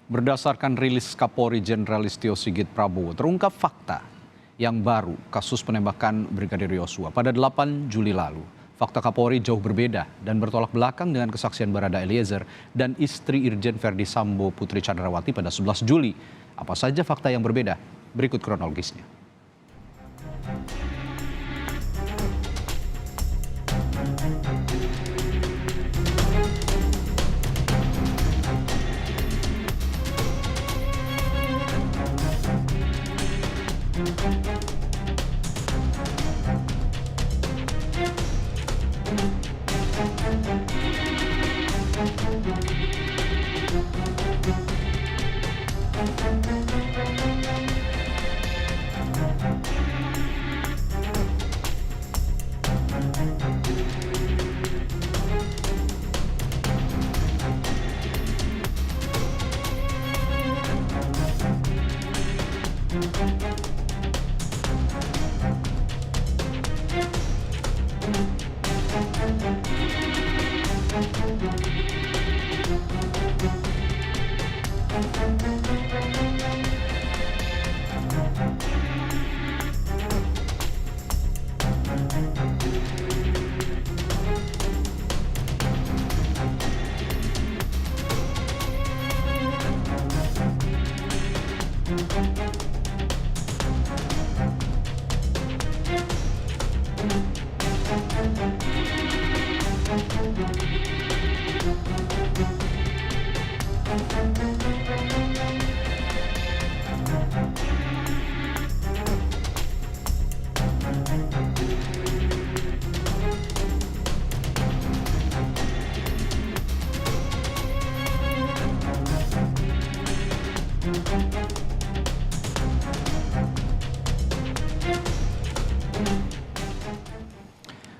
Berdasarkan rilis Kapolri Jenderal Listio Sigit Prabowo, terungkap fakta yang baru kasus penembakan Brigadir Yosua pada 8 Juli lalu. Fakta Kapolri jauh berbeda dan bertolak belakang dengan kesaksian Barada Eliezer dan istri Irjen Verdi Sambo Putri Chandrawati pada 11 Juli. Apa saja fakta yang berbeda? Berikut kronologisnya.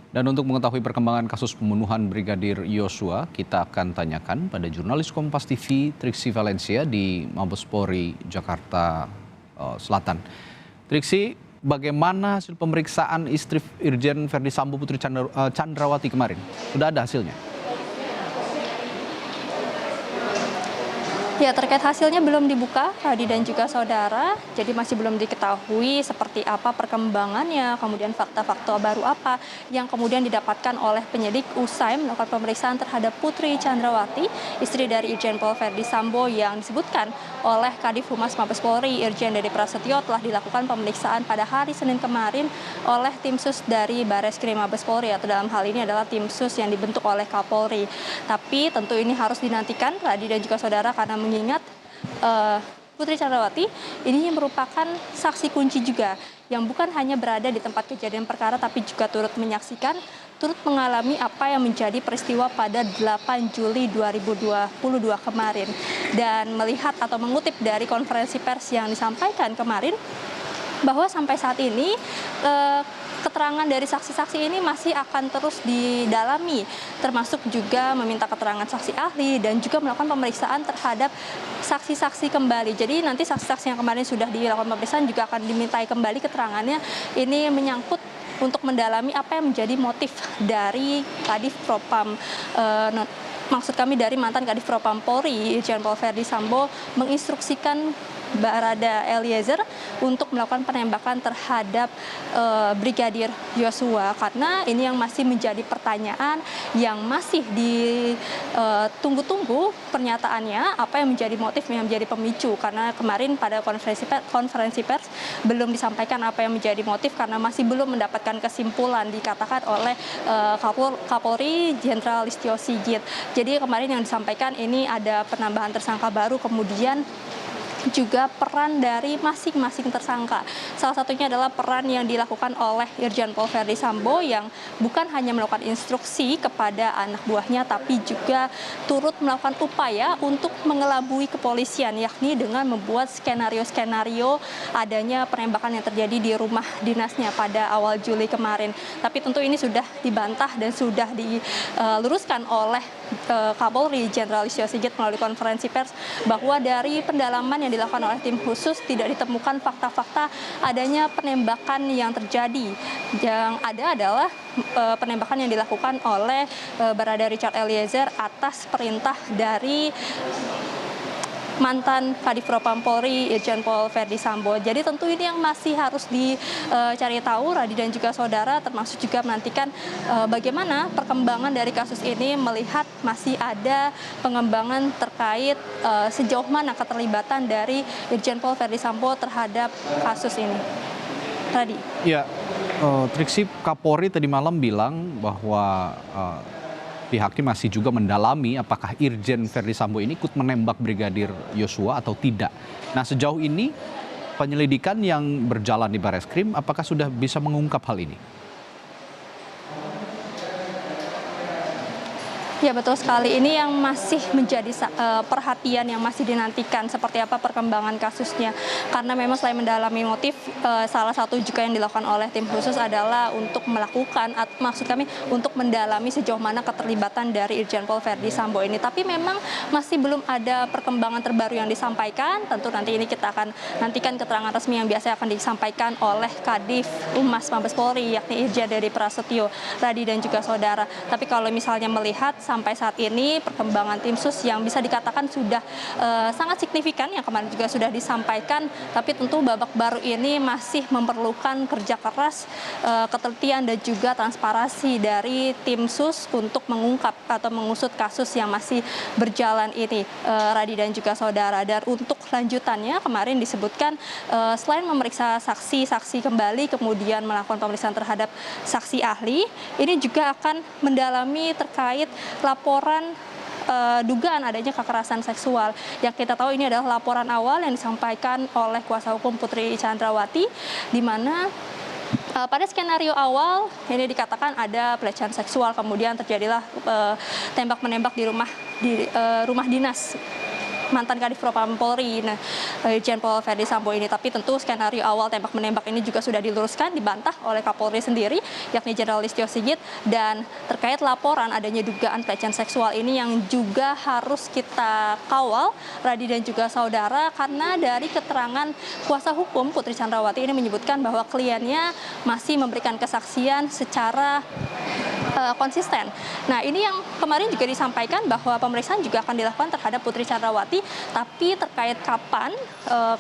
Dan untuk mengetahui perkembangan kasus pembunuhan Brigadir Yosua, kita akan tanyakan pada jurnalis Kompas TV Triksi Valencia di Mabes Polri Jakarta Selatan. Triksi, bagaimana hasil pemeriksaan istri Irjen Verdi Sambo Putri Chandrawati kemarin? Sudah ada hasilnya? Ya, terkait hasilnya belum dibuka, Radi dan juga saudara. Jadi masih belum diketahui seperti apa perkembangannya, kemudian fakta-fakta baru apa yang kemudian didapatkan oleh penyidik usai melakukan pemeriksaan terhadap Putri Chandrawati, istri dari Irjen Pol Verdi Sambo yang disebutkan oleh Kadif Humas Mabes Polri Irjen Dede Prasetyo telah dilakukan pemeriksaan pada hari Senin kemarin oleh tim sus dari Bareskrim Mabes Polri, atau dalam hal ini adalah tim sus yang dibentuk oleh Kapolri. Tapi tentu ini harus dinantikan, Radi dan juga saudara, karena mengingat Putri Chandrawati ini merupakan saksi kunci juga yang bukan hanya berada di tempat kejadian perkara tapi juga turut menyaksikan, turut mengalami apa yang menjadi peristiwa pada 8 Juli 2022 kemarin. Dan melihat atau mengutip dari konferensi pers yang disampaikan kemarin, bahwa sampai saat ini keterangan dari saksi-saksi ini masih akan terus didalami, termasuk juga meminta keterangan saksi ahli dan juga melakukan pemeriksaan terhadap saksi-saksi kembali. Jadi nanti saksi-saksi yang kemarin sudah dilakukan pemeriksaan juga akan dimintai kembali keterangannya. Ini menyangkut untuk mendalami apa yang menjadi motif dari Kadif Propam, maksud kami dari mantan Kadif Propam Polri Irjen Pol Verdi Sambo menginstruksikan Barada Eliezer untuk melakukan penembakan terhadap Brigadir Yosua, karena ini yang masih menjadi pertanyaan yang masih ditunggu-tunggu pernyataannya, apa yang menjadi motif yang menjadi pemicu, karena kemarin pada konferensi pers belum disampaikan apa yang menjadi motif karena masih belum mendapatkan kesimpulan dikatakan oleh Kapolri Jenderal Listio Sigit. Jadi kemarin yang disampaikan ini ada penambahan tersangka baru, kemudian juga peran dari masing-masing tersangka. Salah satunya adalah peran yang dilakukan oleh Irjen Pol Verdi Sambo yang bukan hanya melakukan instruksi kepada anak buahnya, tapi juga turut melakukan upaya untuk mengelabui kepolisian, yakni dengan membuat skenario-skenario adanya penembakan yang terjadi di rumah dinasnya pada awal Juli kemarin. Tapi tentu ini sudah dibantah dan sudah diluruskan oleh Kapolri Jenderal Listio Sigit melalui konferensi pers bahwa dari pendalaman yang dilakukan oleh tim khusus tidak ditemukan fakta-fakta adanya penembakan yang terjadi. Yang ada adalah penembakan yang dilakukan oleh Barada Richard Eliezer atas perintah dari mantan Kadif Propam Polri Irjen Pol Verdi Sambo. Jadi tentu ini yang masih harus dicari tahu Radi dan juga saudara, termasuk juga menantikan bagaimana perkembangan dari kasus ini, melihat masih ada pengembangan terkait sejauh mana keterlibatan dari Irjen Pol Verdi Sambo terhadap kasus ini. Radi. Ya, Triksi, Kapolri tadi malam bilang bahwa pihaknya masih juga mendalami apakah Irjen Verdi Sambo ini ikut menembak Brigadir Yosua atau tidak. Nah, sejauh ini penyelidikan yang berjalan di Bareskrim, apakah sudah bisa mengungkap hal ini? Ya, betul sekali. Ini yang masih menjadi perhatian yang masih dinantikan, seperti apa perkembangan kasusnya. Karena memang selain mendalami motif, salah satu juga yang dilakukan oleh tim khusus adalah untuk melakukan, maksud kami untuk mendalami sejauh mana keterlibatan dari Irjen Pol Verdi Sambo ini. Tapi memang masih belum ada perkembangan terbaru yang disampaikan. Tentu nanti ini kita akan nantikan keterangan resmi yang biasa akan disampaikan oleh Kadif Humas Mabes Polri, yakni Irjen Dedi Prasetyo, Radi dan juga saudara. Tapi kalau misalnya melihat sampai saat ini perkembangan tim sus yang bisa dikatakan sudah sangat signifikan, yang kemarin juga sudah disampaikan, tapi tentu babak baru ini masih memerlukan kerja keras, ketelitian dan juga transparansi dari tim sus untuk mengungkap atau mengusut kasus yang masih berjalan ini, Radi dan juga saudara. Dan untuk lanjutannya kemarin disebutkan selain memeriksa saksi-saksi kembali, kemudian melakukan pemeriksaan terhadap saksi ahli, ini juga akan mendalami terkait laporan dugaan adanya kekerasan seksual. Yang kita tahu ini adalah laporan awal yang disampaikan oleh kuasa hukum Putri Chandrawati, di mana pada skenario awal ini dikatakan ada pelecehan seksual, kemudian terjadilah tembak-menembak di rumah dinas mantan Kadif Propam Polri, Irjen Pol Verdi Sambo ini. Tapi tentu skenario awal tembak-menembak ini juga sudah diluruskan, dibantah oleh Kapolri sendiri, yakni Jenderal Listio Sigit. Dan terkait laporan adanya dugaan pelecehan seksual ini yang juga harus kita kawal, Radi dan juga saudara, karena dari keterangan kuasa hukum Putri Chandrawati ini menyebutkan bahwa kliennya masih memberikan kesaksian secara konsisten. Nah, ini yang kemarin juga disampaikan bahwa pemeriksaan juga akan dilakukan terhadap Putri Chandrawati, tapi terkait kapan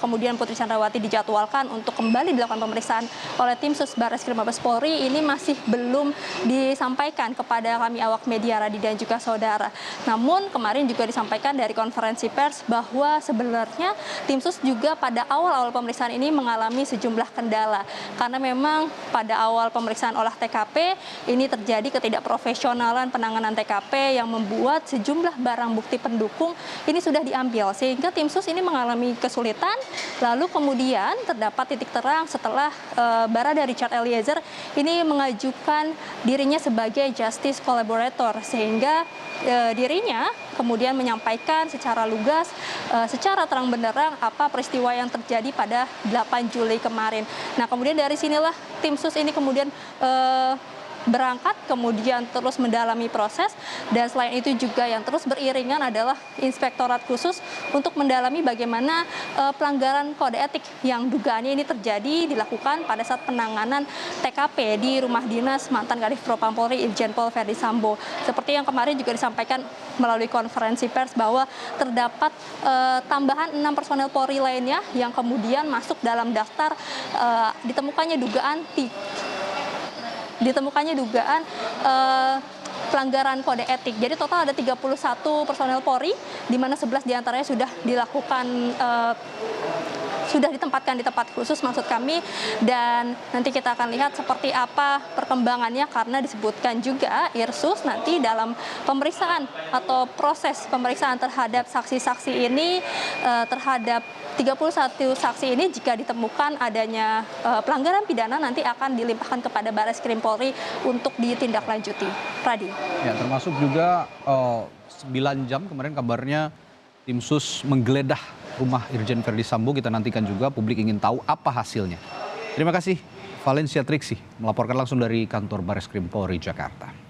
kemudian Putri Chandrawati dijadwalkan untuk kembali dilakukan pemeriksaan oleh tim sus Bareskrim Mabes Polri ini masih belum disampaikan kepada kami awak media, Radi dan juga saudara. Namun kemarin juga disampaikan dari konferensi pers bahwa sebenarnya tim sus juga pada awal-awal pemeriksaan ini mengalami sejumlah kendala, karena memang pada awal pemeriksaan olah TKP ini terjadi ketidakprofesionalan penanganan TKP yang membuat sejumlah barang bukti pendukung ini sudah diambil, sehingga tim sus ini mengalami kesulitan. Lalu kemudian terdapat titik terang setelah Barada Richard Eliezer ini mengajukan dirinya sebagai justice collaborator, sehingga dirinya kemudian menyampaikan secara lugas, secara terang benderang apa peristiwa yang terjadi pada 8 Juli kemarin. Nah, kemudian dari sinilah tim sus ini kemudian berangkat, kemudian terus mendalami proses, dan selain itu juga yang terus beriringan adalah Inspektorat Khusus untuk mendalami bagaimana pelanggaran kode etik yang dugaannya ini terjadi dilakukan pada saat penanganan TKP di rumah dinas mantan Kadif Propam Polri Irjen Pol Verdi Sambo. Seperti yang kemarin juga disampaikan melalui konferensi pers bahwa terdapat tambahan 6 personel Polri lainnya yang kemudian masuk dalam daftar ditemukannya dugaan pelanggaran kode etik. Jadi total ada 31 personel Polri, di mana 11 diantaranya sudah dilakukan sudah ditempatkan di tempat khusus, maksud kami, dan nanti kita akan lihat seperti apa perkembangannya, karena disebutkan juga Irsus nanti dalam pemeriksaan atau proses pemeriksaan terhadap saksi-saksi ini, terhadap 31 saksi ini, jika ditemukan adanya pelanggaran pidana nanti akan dilimpahkan kepada Bareskrim Polri untuk ditindaklanjuti. Radi. Ya, termasuk juga 9 jam kemarin kabarnya tim sus menggeledah rumah Irjen Verdi Sambo. Kita nantikan juga, publik ingin tahu apa hasilnya. Terima kasih Valencia Triksi melaporkan langsung dari kantor Bareskrim Polri Jakarta.